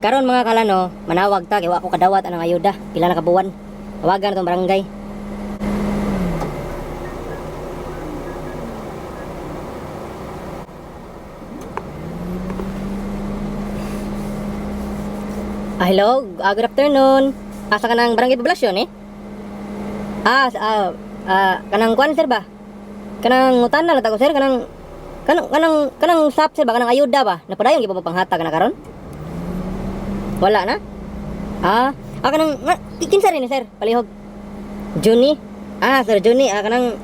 Karon mga kalano, manawag ta kay wa ko kadawat anang ayuda. Pila na kabuwan. Tawagan tong barangay. Hello, good afternoon. Asa ka ng barangay poblasyon eh? Kanang kwan sir ba? Kanang ngutana na ta ko sir, kanang sap sir ba, kanang ayuda ba? Napadayon gyud pa panghatag na karon? Wala na? Kanang kinsa rin sir, palihog. Juni. Sir Juni, kanang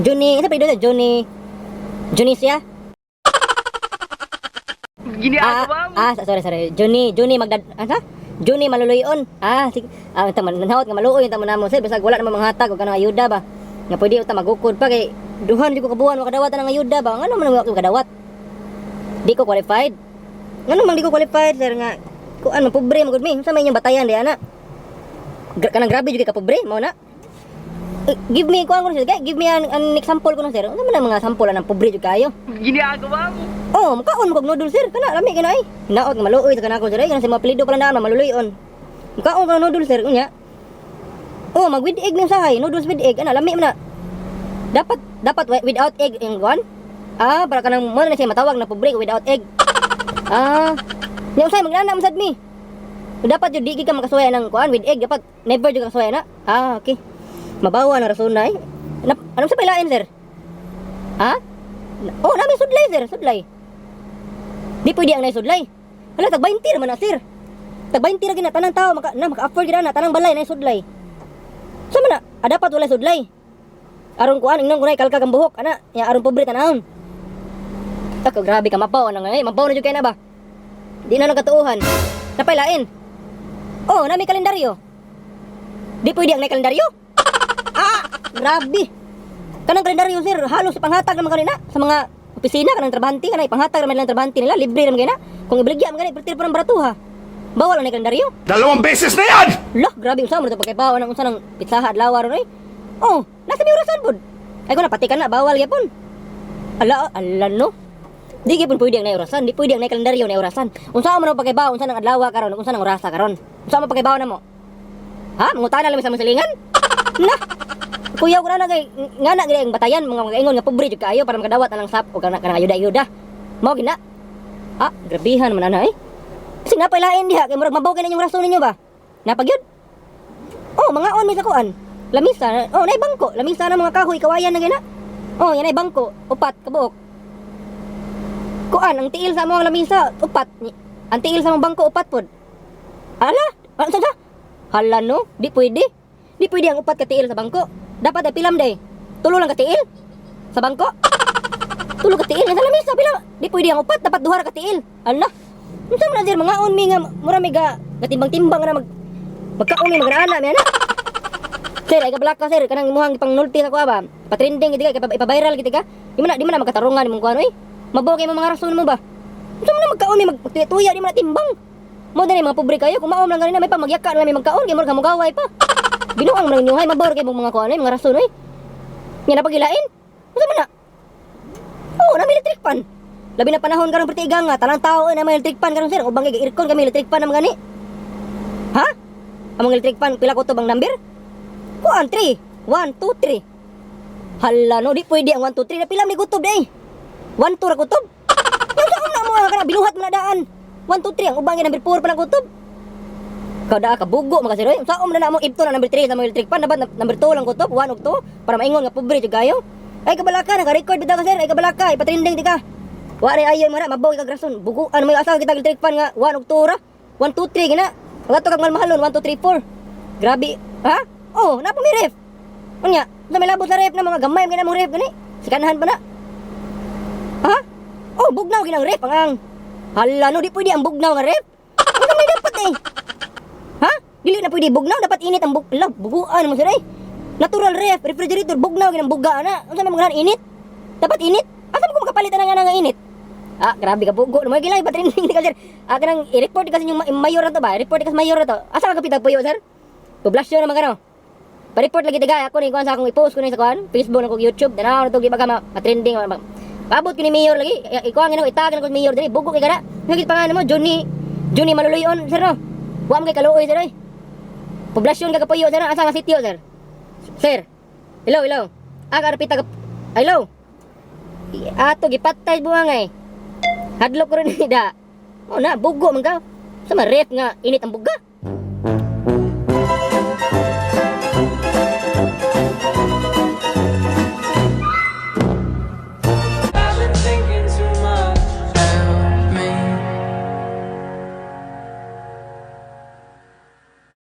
Juni, isa pa ito Juni. Junisia. Sorry. Juni Juni maluluyon. Sige. Taman nanawat nga maluoy tamo namo sir, bisag wala namang manghatag og kanang ayuda ba. Nga pwede uta magukod pa kay duhan di ko kabuhan makadawat ng ayuda ba. Ngano man ako kadawat? Di ko qualified. Ngano man di ko qualified sir nga ko ano pobre magud mi. Unsa may inyong batayan di ana? Kanang grabe jud ka pobre mao na. Give me an example ko sir. Unsa man ang mga sample ng pobre jud kayo? Ginagawa mo. Makaon mo kog noodle sir. Kana lami kina ay. Hinaot nga maluoy ta kanako sir. Kana sa mga apelyido pala na maluluyon. Makaon ka noodle sir unya. Mag with egg ning sahay, noodles with egg. Ana lami man na. Dapat without egg yung gwan. Para kanang mo na siya matawag na pobre without egg. Nya usay magnana man sad mi. Dapat jud di ka makasuway ng kuan with egg, dapat never jud ka kasuway na. Okay. Mabawa na rason na eh. Anong sa pailain sir? Namin sudlay sir, sudlay. Di pwede ang naisudlay. Hala, tag 20 naman na sir. Tag 20 ra gina tanang tao maka-afford gina na tanang balay na sudlay. Sa man na, dapat wala sudlay. Aron kuan ingnon kunay kalkag ang buhok ana, ya aron pobre tanahon. Tako grabe ka mabaw na ngay, mabaw na jud kay na ba. Di na nagkatuuhan. Napailain. Nami kalendaryo. Di pwede ang nay kalendaryo. Grabe. Kanang kalendaryo sir, halos panghatag naman kanina sa mga opisina kanang trabahante kanay panghatag naman lang trabahante nila, libre naman kina. Kung ibaligya man kanay pertir pa ng baratuha. Bawal ang kalendaryo. 2 beses na yan! Lah, grabe unsa mo to pagkaypaw nang unsa nang pitsaha adlaw ron oy. Nasa mi orasan pod. Ay ko na pati kana bawal gyapon. Ala no. Di gyapon pwede ang nay orasan, di pwede ang nay kalendaryo nay orasan. Unsa mo nang pagkaypaw unsa nang adlaw karon, unsa nang orasa karon? Unsa mo pagkaypaw namo? Mangutana lang sa silingan? Nah. Kuya ko na kay ngana gid ang batayan mga ingon nga pobre jud kayo para makadawat na lang sap o kanang ayuda-ayuda. Mao gina. Grabihan man ana eh. Kasi napailain diha kay murag mabaw kay ninyong rason ninyo ba? Napagyud. Mga on mi sa kuan. Lamisa, nay bangko, lamisa na mga kahoy kawayan na gina. Yan ay bangko, upat kabuok. Kuan ang tiil sa mga lamisa, upat. Ang tiil sa mga bangko upat pod. Ala, ano sa? Hala no, di pwede. Di pwede ang upat ka tiil sa bangko. Dapat ay pilam day. Tulo lang ka tiil sa bangko. Tulo ka tiil sa lamisa pila. Di pwede ang upat, dapat duha ra ka tiil. Ala. Unsa man sir mga on mi nga mura mi ga gatimbang-timbang na magkaon mi magrana mi ana. Sir, ay kabalaka sir kanang imuhang pangnulti sa kuha ba. Patrending gid ka ipa-viral gid ka. Di man na magkatarungan imong kuan oy. Mabaw kay mga rason mo ba? Unsa man magkaon mi magtuya di man timbang. Mo dali mga pobre kayo, kumaom lang ganina may pa magyaka na may magkaon kay mura ka mogaway pa. Binuang man nyuhay mabaw kay mga kuan oy, mga rason oy. Nya napagilain. Unsa man na? Na may electric pan. Labi na panahon karong pertiga nga tanang tao na may electric pan karon sir. Ubang aircon kami electric pan naman gani. Among electric pan pila kutob ang number? Kuan 3. 1 2 3. Hala no, di pwede ang 1 2 3 na pila ni kutob day. 1 2 ra kutob. Yung sa una mo kana binuhat mo na daan. 1 2 3 ang ubang number 4 pa lang kutob. Kada ka bugo mga sir oy. Sa na namo ibto na number 3 sa mga electric pan dapat number 2 lang kutob, 1 ug 2 para maingon nga pobre jud kayo. Ay kabalaka naka-record bitaw ka sir, ay kabalaka ipatrending di ka. Wa ray ayo mo na mabaw kag rason. Buguan may asaw kita electric fan nga 1 ug 2 ra. 1 2 3 gina. Wala to kag malmahalon 1 2 3 4. Grabe. Napa mi ref. Unya, sa may labot sa ref na mga gamay gina mo ref gani. Sikanahan pa na. Bugnaw ginang ref ang. Hala no, di pwede ang bugnaw nga ref. Ano may dapat eh? Dili na pwede bugnaw, dapat init ang buguan mo sir eh. Natural ref, refrigerator bugnaw ginang buga na. Unsa may mga init? Dapat init. Asa mo makapalitan nga init? Grabe ka bugo. Mo gilay patrending di ka sir. Kanang i-report kasi yung mayor na to ba? Report kasi mayor na to. Asa ka kapitag puyo sir? Poblasyon naman kano. Pa-report lagi tiga ako ni kuan sa akong i-post ko ni sa kuan, Facebook na ko YouTube. Danaw na to gibaga ma-trending. Paabot ko ni mayor lagi. Ikuha nga itag na ko mayor diri. Bugo kay kana. Ngagit pa nga mo Johnny Juni maluluyon, sir, no? Wa mo kay kaluoy, sir, oy. Poblasyon ka kapuyo, sir, asa nga sitio, sir? Sir. Hello. Aga pita ka. Hello. Ato gipatay buangay. Hadlok ko rin da. Oh na, bugo man ka. Sa ref nga init ang buga.